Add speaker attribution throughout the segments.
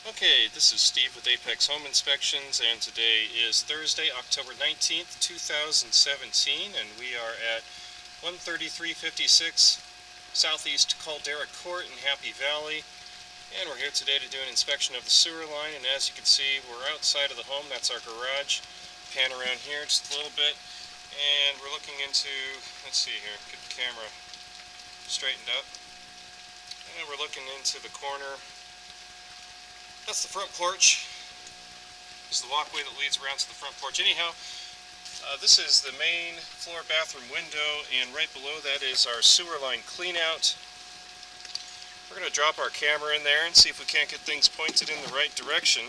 Speaker 1: Okay, this is Steve with Apex Home Inspections, and today is Thursday, October 19th, 2017, and we are at 13356 Southeast Caldera Court in Happy Valley, and we're here today to do an inspection of the sewer line. And as you can see, we're outside of the home. That's our garage. Pan around here just a little bit, and we're looking into, let's see here, get the camera straightened up, and we're looking into the corner. That's the front porch. This is the walkway that leads around to the front porch. Anyhow, this is the main floor bathroom window, and right below that is our sewer line cleanout. We're going to drop our camera in there and see if we can't get things pointed in the right direction.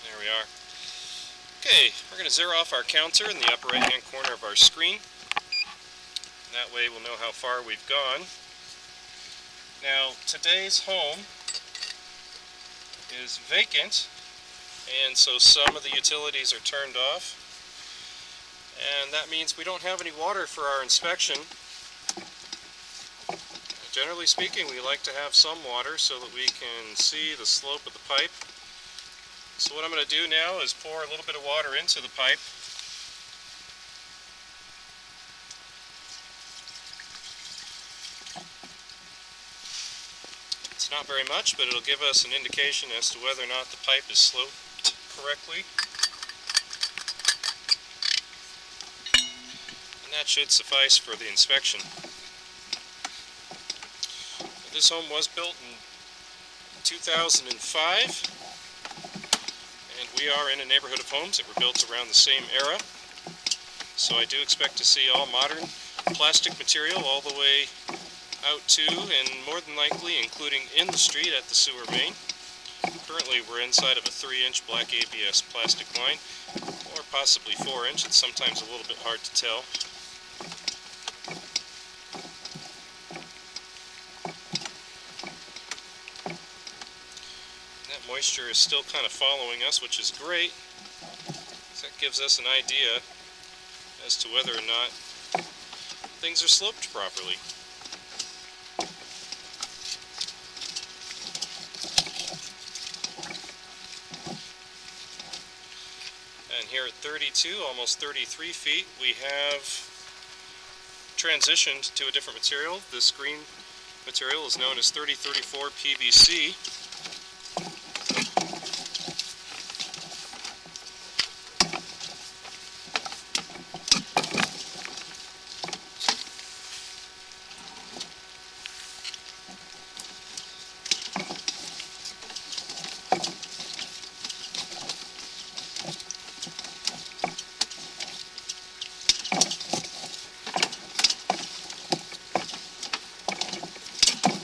Speaker 1: There we are. Okay, we're going to zero off our counter in the upper right hand corner of our screen. That way we'll know how far we've gone. Now, today's home is vacant, and so some of the utilities are turned off, and that means we don't have any water for our inspection. Generally speaking, we like to have some water so that we can see the slope of the pipe. So what I'm going to do now is pour a little bit of water into the pipe. It's not very much, but it'll give us an indication as to whether or not the pipe is sloped correctly. And that should suffice for the inspection. This home was built in 2005. And we are in a neighborhood of homes that were built around the same era. So I do expect to see all modern plastic material all the way out to, and more than likely including in the street at the sewer main. Currently we're inside of a 3-inch black ABS plastic line, or possibly 4-inch. It's sometimes a little bit hard to tell. That moisture is still kind of following us, which is great. That gives us an idea as to whether or not things are sloped properly. And here at 32, almost 33 feet, we have transitioned to a different material. This green material is known as 3034 PVC.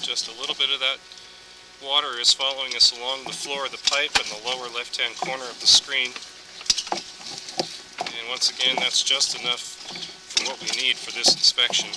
Speaker 1: Just a little bit of that water is following us along the floor of the pipe in the lower left-hand corner of the screen. And once again, that's just enough for what we need for this inspection.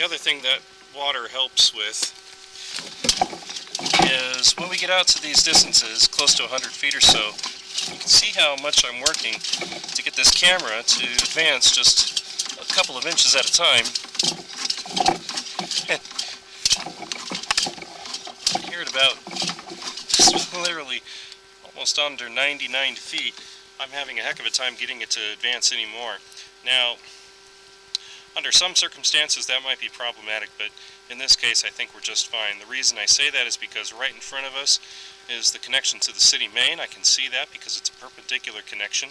Speaker 1: the other thing that water helps with is when we get out to these distances, close to 100 feet or so, you can see how much I'm working to get this camera to advance just a couple of inches at a time. Here at about just literally almost under 99 feet, I'm having a heck of a time getting it to advance anymore. Now, under some circumstances that might be problematic, but in this case I think we're just fine. The reason I say that is because right in front of us is the connection to the city main. I can see that because it's a perpendicular connection,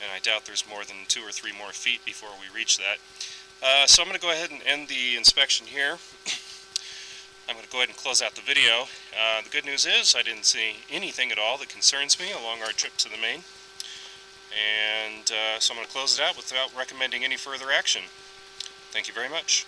Speaker 1: and I doubt there's more than 2 or 3 more feet before we reach that. So I'm going to go ahead and end the inspection here. I'm going to go ahead and close out the video. The good news is I didn't see anything at all that concerns me along our trip to the main. And so I'm going to close it out without recommending any further action. Thank you very much.